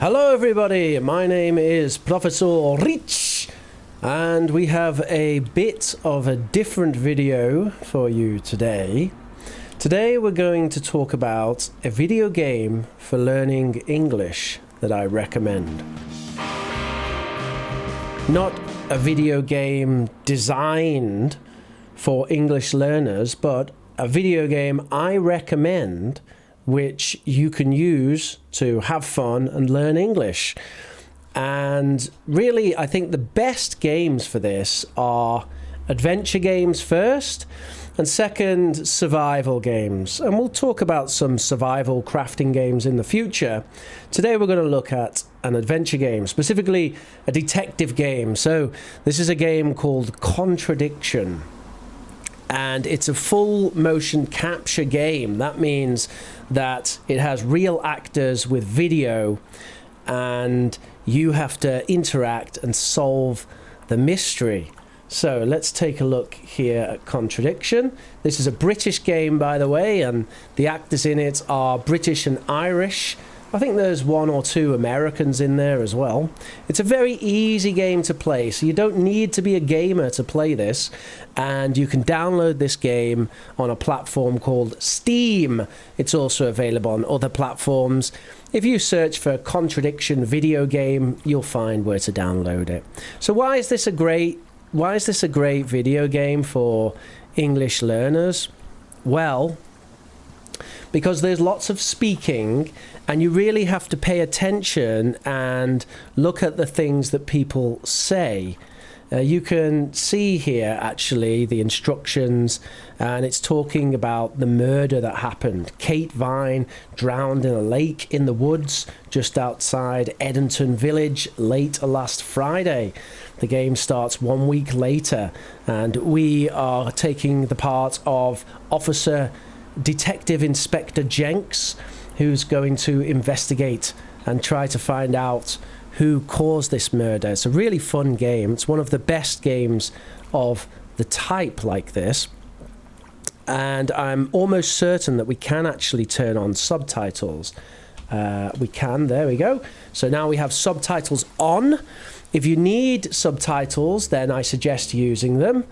Hello everybody, my name is Professor Rich and we have a bit of a different video for you today. Today we're going to talk about a video game for learning English that I recommend. Not a video game designed for English learners, but a video game I recommend which you can use to have fun and learn English. And really, I think the best games for this are adventure games first, and second, survival games. And we'll talk about some survival crafting games in the future. Today we're going to look at an adventure game, specifically a detective game. So this is a game called Contradiction. And it's a full motion capture game. That means that it has real actors with video and you have to interact and solve the mystery. So let's take a look here at Contradiction. This is a British game, by the way, and the actors in it are British and Irish. I think there's one or two Americans in there as well. It's a very easy game to play, so you don't need to be a gamer to play this. And you can download this game on a platform called Steam. It's also available on other platforms. If you search for Contradiction video game, you'll find where to download it. So why is this a great video game for English learners? Well, because there's lots of speaking and you really have to pay attention and look at the things that people say. You can see here actually the instructions, and it's talking about the murder that happened. Kate Vine drowned in a lake in the woods just outside Edenton Village late last Friday. The game starts 1 week later, and we are taking the part of Detective Inspector Jenks, who's going to investigate and try to find out who caused this murder. It's a really fun game. It's one of the best games of the type like this. And I'm almost certain that we can actually turn on subtitles. We can, there we go. So now we have subtitles on. If you need subtitles, then I suggest using them.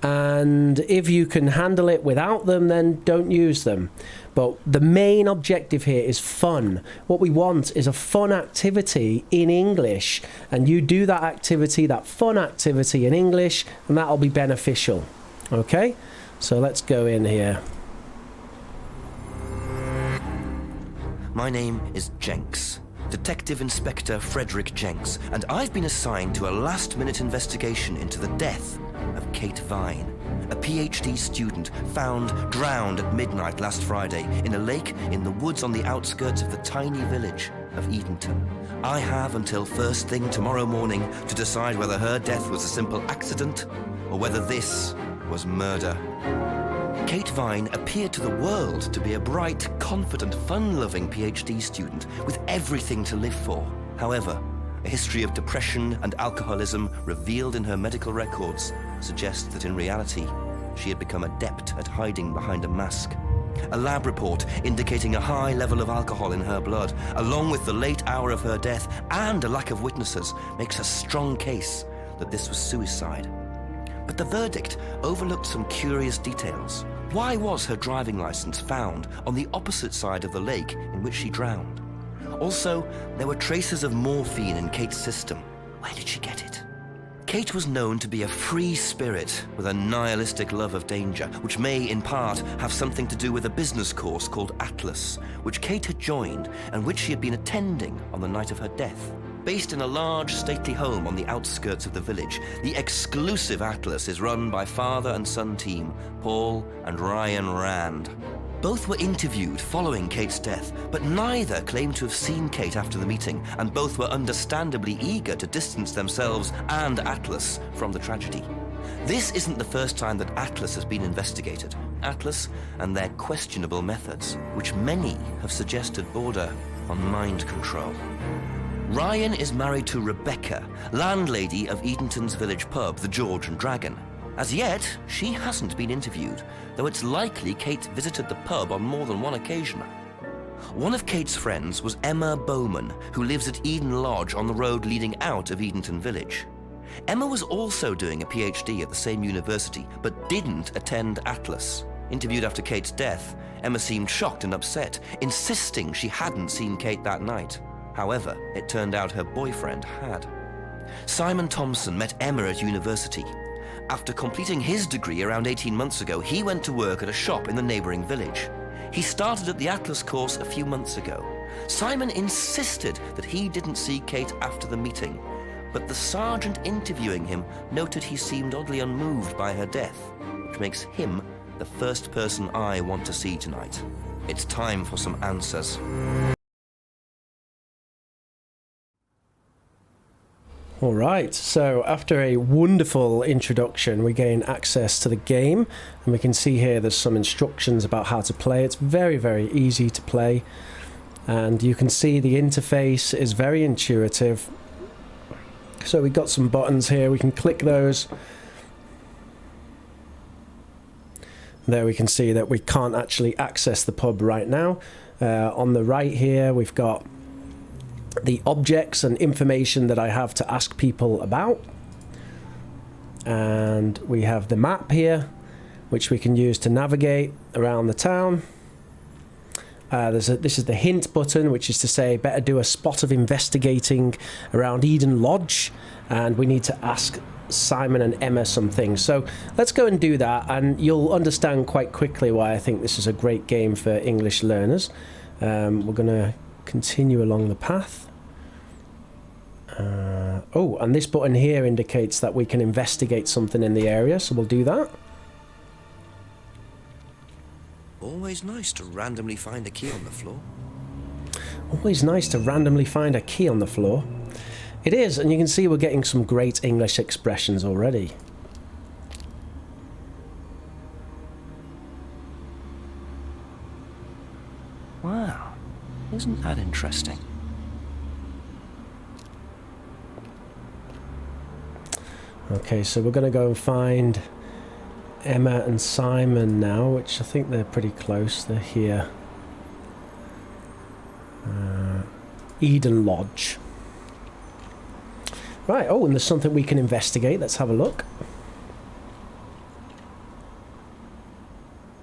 And if you can handle it without them, then don't use them. But the main objective here is fun. What we want is a fun activity in English, and you do that activity, that fun activity in English, and that'll be beneficial. Okay, so let's go in here. My name is Jenks, Detective Inspector Frederick Jenks, and I've been assigned to a last-minute investigation into the death of Kate Vine, a PhD student found drowned at midnight last Friday in a lake in the woods on the outskirts of the tiny village of Edenton. I have until first thing tomorrow morning to decide whether her death was a simple accident or whether this was murder. Kate Vine appeared to the world to be a bright, confident, fun-loving PhD student with everything to live for. However, a history of depression and alcoholism revealed in her medical records suggests that in reality, she had become adept at hiding behind a mask. A lab report indicating a high level of alcohol in her blood, along with the late hour of her death and a lack of witnesses, makes a strong case that this was suicide. But the verdict overlooked some curious details. Why was her driving license found on the opposite side of the lake in which she drowned? Also, there were traces of morphine in Kate's system. Where did she get it? Kate was known to be a free spirit with a nihilistic love of danger, which may, in part, have something to do with a business course called Atlas, which Kate had joined and which she had been attending on the night of her death. Based in a large, stately home on the outskirts of the village, the exclusive Atlas is run by father and son team, Paul and Ryan Rand. Both were interviewed following Kate's death, but neither claimed to have seen Kate after the meeting, and both were understandably eager to distance themselves and Atlas from the tragedy. This isn't the first time that Atlas has been investigated. Atlas and their questionable methods, which many have suggested border on mind control. Ryan is married to Rebecca, landlady of Edenton's village pub, the George and Dragon. As yet, she hasn't been interviewed, though it's likely Kate visited the pub on more than one occasion. One of Kate's friends was Emma Bowman, who lives at Eden Lodge on the road leading out of Edenton Village. Emma was also doing a PhD at the same university, but didn't attend Atlas. Interviewed after Kate's death, Emma seemed shocked and upset, insisting she hadn't seen Kate that night. However, it turned out her boyfriend had. Simon Thompson met Emma at university. After completing his degree around 18 months ago, he went to work at a shop in the neighbouring village. He started at the Atlas course a few months ago. Simon insisted that he didn't see Kate after the meeting, but the sergeant interviewing him noted he seemed oddly unmoved by her death, which makes him the first person I want to see tonight. It's time for some answers. All right, so after a wonderful introduction, we gain access to the game, and we can see here there's some instructions about how to play. It's very, very easy to play, and you can see the interface is very intuitive. So we've got some buttons here, we can click those. There we can see that we can't actually access the pub right now. On the right here, we've got the objects and information that I have to ask people about, and we have the map here which we can use to navigate around the town. This is the hint button, which is to say better do a spot of investigating around Eden Lodge, and we need to ask Simon and Emma some things. So let's go and do that, and you'll understand quite quickly why I think this is a great game for English learners. We're going to continue along the path. Oh, and this button here indicates that we can investigate something in the area, so we'll do that. Always nice to randomly find a key on the floor. Always nice to randomly find a key on the floor. It is, and you can see we're getting some great English expressions already. Wow, isn't that interesting? Okay, so we're going to go and find Emma and Simon now, which I think they're pretty close. They're here. Eden Lodge. Right, oh, and there's something we can investigate. Let's have a look.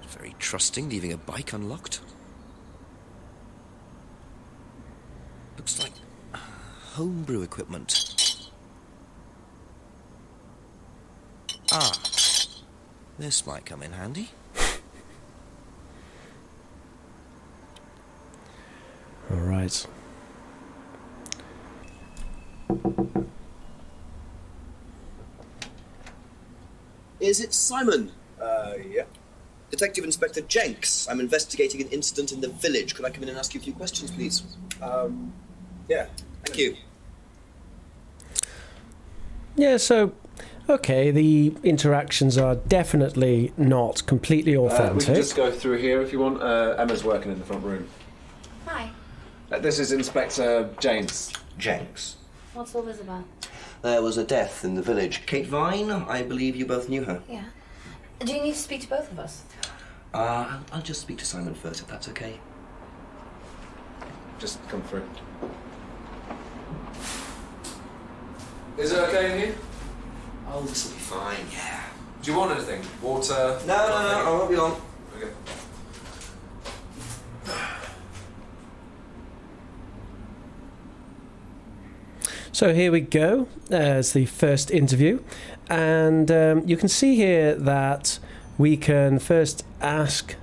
Very trusting, leaving a bike unlocked. Looks like homebrew equipment. Ah, this might come in handy. All right. Is it Simon? Yeah. Detective Inspector Jenks. I'm investigating an incident in the village. Could I come in and ask you a few questions, please? Yeah. Thank you. Yeah, so, okay, the interactions are definitely not completely authentic. We can just go through here if you want. Emma's working in the front room. Hi. This is Inspector James. Jenks. What's all this about? There was a death in the village. Kate Vine, I believe you both knew her. Yeah. Do you need to speak to both of us? I'll just speak to Simon first, if that's okay. Just come through. Is it okay in here? Oh, this will be fine, yeah. Do you want anything? Water? No, I won't be long. Okay. So here we go, as the first interview, and you can see here that we can first ask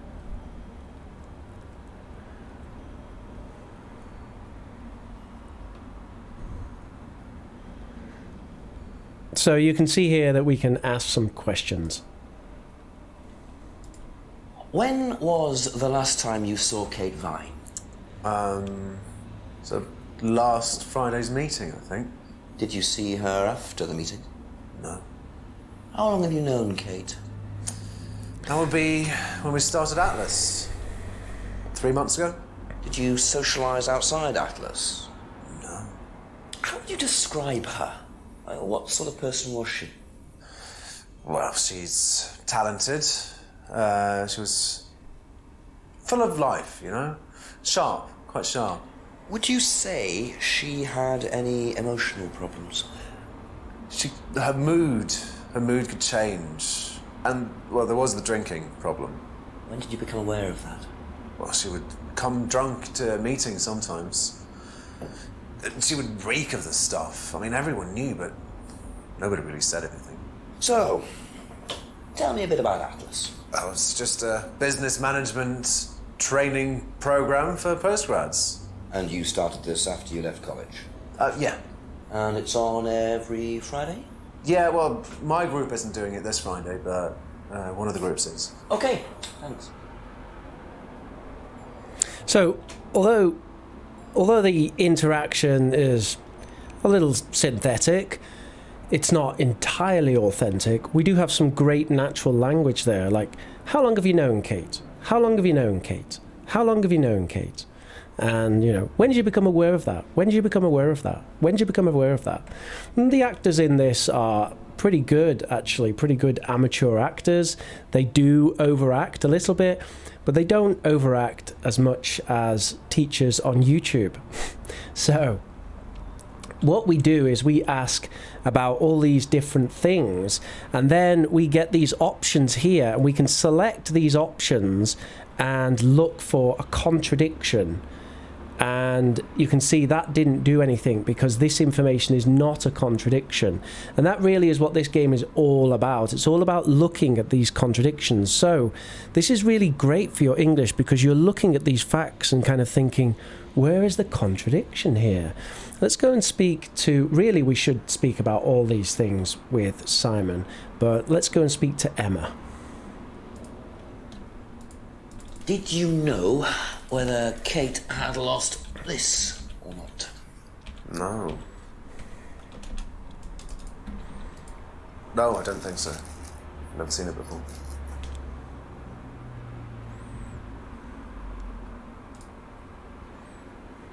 so you can see here that we can ask some questions. When was the last time you saw Kate Vine? So last Friday's meeting, I think. Did you see her after the meeting? No. How long have you known Kate? That would be when we started Atlas. 3 months ago? Did you socialise outside Atlas? No. How would you describe her? What sort of person was she? Well, she's talented. She was full of life, you know? Sharp. quite sharp. Would you say she had any emotional problems? Her mood could change. And, well, there was the drinking problem. When did you become aware of that? Well, she would come drunk to meetings sometimes. She would reek of the stuff. I mean, everyone knew, but nobody really said anything. So, tell me a bit about Atlas. Well, it's just a business management training program for postgrads. And you started this after you left college? Yeah. And it's on every Friday? Yeah, well, my group isn't doing it this Friday, but one of the groups is. Okay, thanks. So, although the interaction is a little synthetic, it's not entirely authentic. We do have some great natural language there, like, how long have you known Kate? How long have you known Kate? How long have you known Kate? And, you know, when did you become aware of that? When did you become aware of that? When did you become aware of that? And the actors in this are pretty good, actually, pretty good amateur actors. They do overact a little bit, but they don't overact as much as teachers on YouTube. So, what we do is we ask about all these different things, and then we get these options here, and we can select these options and look for a contradiction. And you can see that didn't do anything because this information is not a contradiction. And that really is what this game is all about. It's all about looking at these contradictions. So this is really great for your English because you're looking at these facts and kind of thinking, where is the contradiction here? Let's go and speak to, really we should speak about all these things with Simon, but let's go and speak to Emma. Did you know whether Kate had lost this or not? No. No, I don't think so. Never seen it before.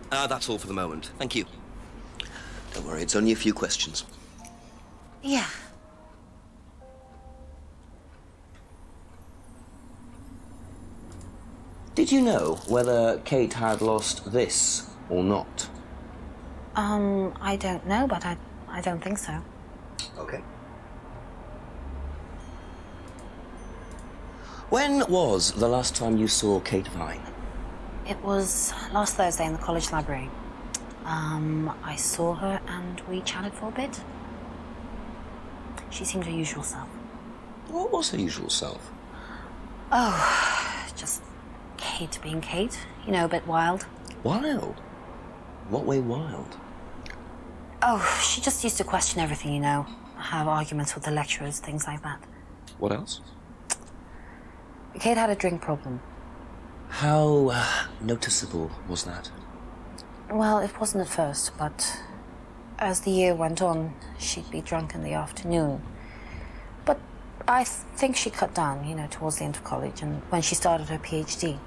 That's all for the moment. Thank you. Don't worry, it's only a few questions. Yeah. Did you know whether Kate had lost this or not? I don't know, but I don't think so. Okay. When was the last time you saw Kate Vine? It was last Thursday in the college library. I saw her and we chatted for a bit. She seemed her usual self. What was her usual self? Oh, just Kate being Kate. You know, a bit wild. Wild? What way wild? Oh, she just used to question everything, you know. Have arguments with the lecturers, things like that. What else? Kate had a drink problem. How noticeable was that? Well, it wasn't at first, but as the year went on, she'd be drunk in the afternoon. But I think she cut down, you know, towards the end of college and when she started her PhD.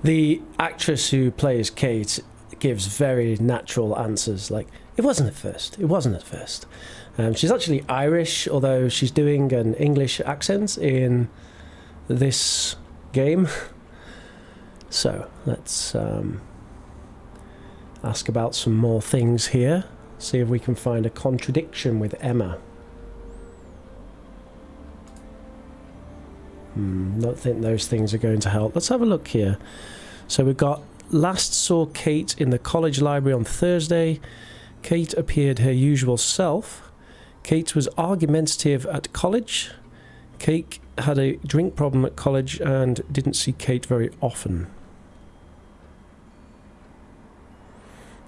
The actress who plays Kate gives very natural answers, like, it wasn't at first, it wasn't at first. She's actually Irish, although she's doing an English accent in this game. So let's ask about some more things here, see if we can find a contradiction with Emma. Don't think those things are going to help. Let's have a look here. So we've got last saw Kate in the college library on Thursday. Kate appeared her usual self. Kate was argumentative at college. Kate had a drink problem at college and didn't see Kate very often.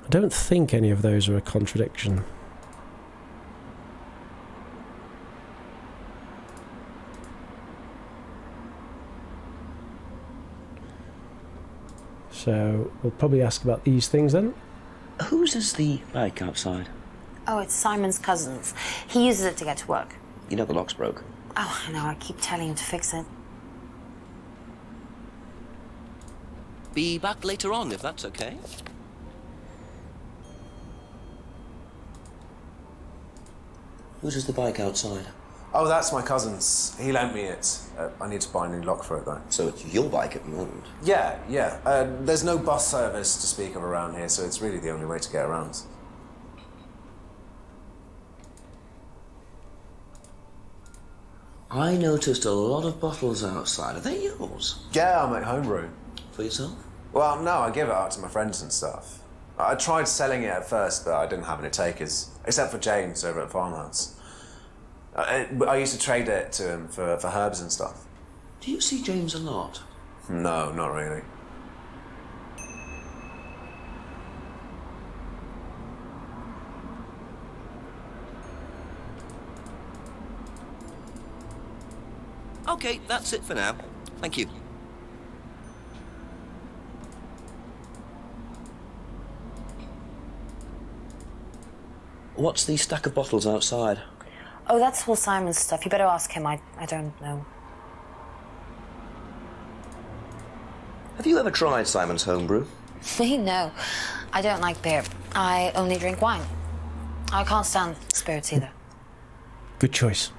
I don't think any of those are a contradiction. So we'll probably ask about these things then. Whose is the bike outside? Oh, it's Simon's cousin's. He uses it to get to work. You know the lock's broke. Oh, I know, I keep telling him to fix it. Be back later on, if that's okay. Whose is the bike outside? Oh, that's my cousin's. He lent me it. I need to buy a new lock for it, though. So it's your bike at the moment? Yeah. There's no bus service to speak of around here, so it's really the only way to get around. I noticed a lot of bottles outside. Are they yours? Yeah, I make homebrew. For yourself? Well, no, I give it out to my friends and stuff. I tried selling it at first, but I didn't have any takers, except for James over at Farmhouse. I used to trade it to him for herbs and stuff. Do you see James a lot? No, not really. Okay, that's it for now. Thank you. What's the stack of bottles outside? Oh, that's all Simon's stuff. You better ask him. I don't know. Have you ever tried Simon's homebrew? Me? No. I don't like beer. I only drink wine. I can't stand spirits either. Good choice.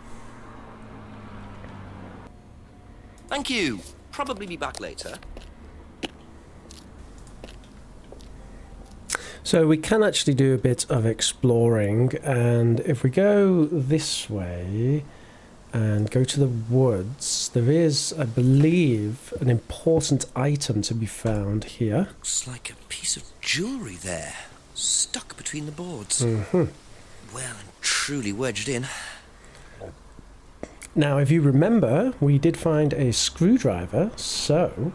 Thank you. Probably be back later. So we can actually do a bit of exploring, and if we go this way and go to the woods, there is, I believe, an important item to be found here. Looks like a piece of jewellery there, stuck between the boards. Mm-hmm. Well and truly wedged in. Now, if you remember, we did find a screwdriver, so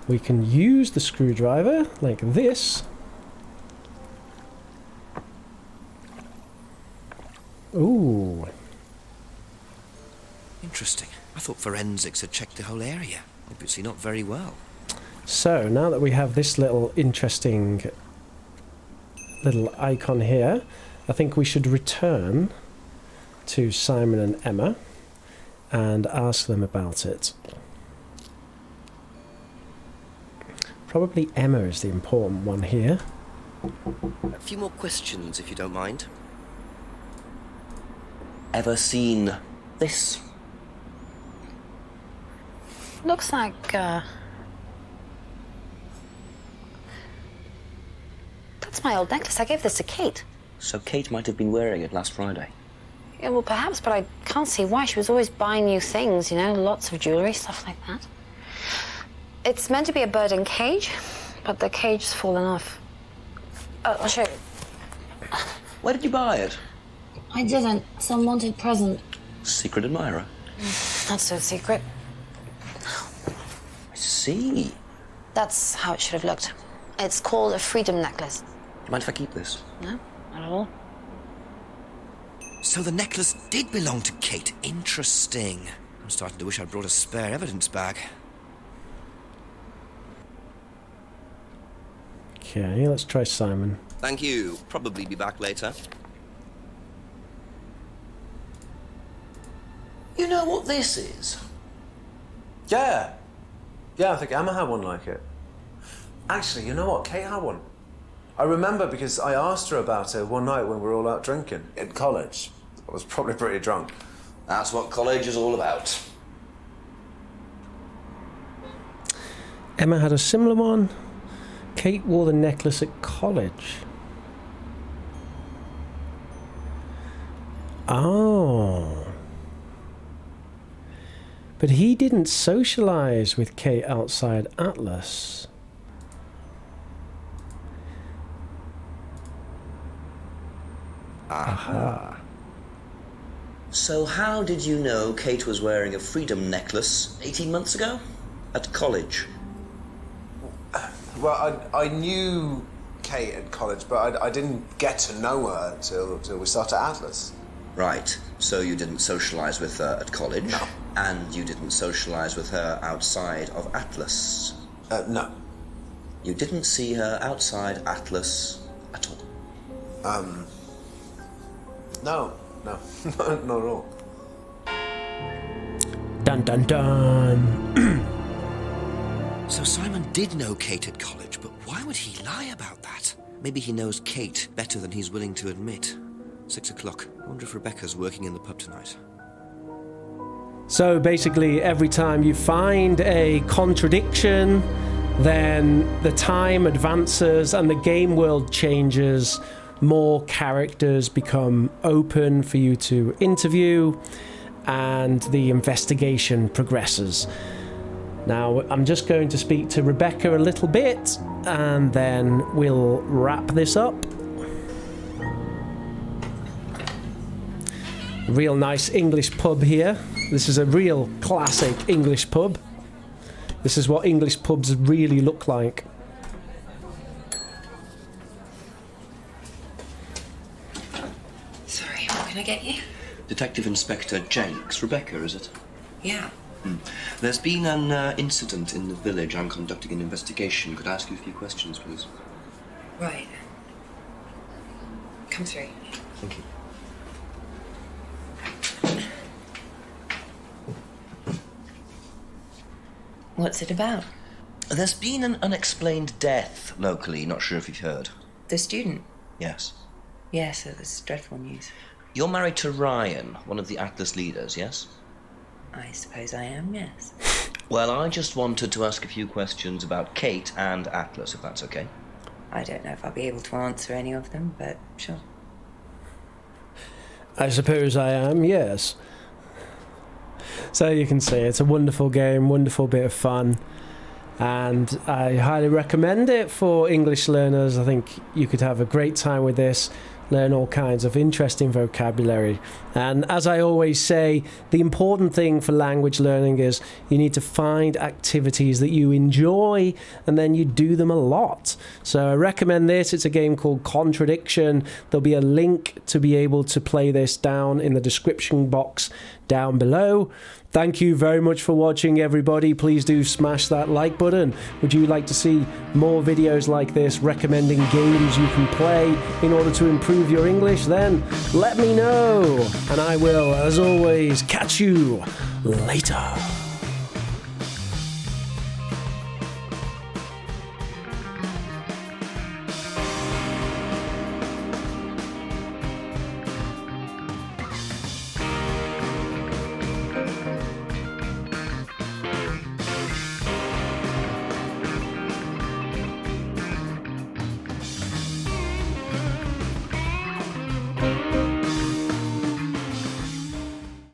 we can use the screwdriver like this. Ooh. Interesting. I thought forensics had checked the whole area. Obviously not very well. So, now that we have this little interesting little icon here, I think we should return to Simon and Emma and ask them about it. Probably Emma is the important one here. A few more questions, if you don't mind. Ever seen this? Looks like, that's my old necklace. I gave this to Kate. So Kate might have been wearing it last Friday. Yeah, well, perhaps, but I can't see why. She was always buying new things, you know, lots of jewellery, stuff like that. It's meant to be a bird in cage, but the cage's fallen off. I'll show you. Where did you buy it? I didn't. Some wanted present. Secret admirer. Not so secret. I see. That's how it should have looked. It's called a freedom necklace. Do you mind if I keep this? No, not at all. So the necklace did belong to Kate. Interesting. I'm starting to wish I'd brought a spare evidence bag. Okay, let's try Simon. Thank you. Probably be back later. You know what this is? Yeah, I think Emma had one like it. Actually, you know what? Kate had one. I remember because I asked her about it one night when we were all out drinking in college. I was probably pretty drunk. That's what college is all about. Emma had a similar one. Kate wore the necklace at college. Oh. But he didn't socialise with Kate outside Atlas. Aha. So how did you know Kate was wearing a freedom necklace 18 months ago? At college? Well, I knew Kate at college, but I didn't get to know her till we started Atlas. Right. So you didn't socialise with her at college? No. And you didn't socialise with her outside of Atlas? No. You didn't see her outside Atlas at all? No, not at all. Dun dun dun. So Simon did know Kate at college, but why would he lie about that? Maybe he knows Kate better than he's willing to admit. 6 o'clock. I wonder if Rebecca's working in the pub tonight. So basically, every time you find a contradiction, then the time advances and the game world changes. More characters become open for you to interview, and the investigation progresses. Now, I'm just going to speak to Rebecca a little bit, and then we'll wrap this up. Real nice English pub here. This is a real classic English pub. This is what English pubs really look like. Sorry, what can I get you? Detective Inspector Jenks. Rebecca, is it? Yeah. There's been an incident in the village. I'm conducting an investigation. Could I ask you a few questions, please? Right. Come through. Thank you. What's it about? There's been an unexplained death locally. Not sure if you've heard. The student? Yes. Yes, it was dreadful news. You're married to Ryan, one of the Atlas leaders, yes? I suppose I am, yes. Well, I just wanted to ask a few questions about Kate and Atlas, if that's okay. I don't know if I'll be able to answer any of them, but sure. I suppose I am, yes. So you can see it's a wonderful game, wonderful bit of fun, and I highly recommend it for English learners. I think you could have a great time with this, learn all kinds of interesting vocabulary. And as I always say, the important thing for language learning is you need to find activities that you enjoy and then you do them a lot. So I recommend this. It's a game called Contradiction. There'll be a link to be able to play this down in the description box down below. Thank you very much for watching, everybody. Please do smash that like button. Would you like to see more videos like this recommending games you can play in order to improve your English? Then let me know, and I will, as always, catch you later.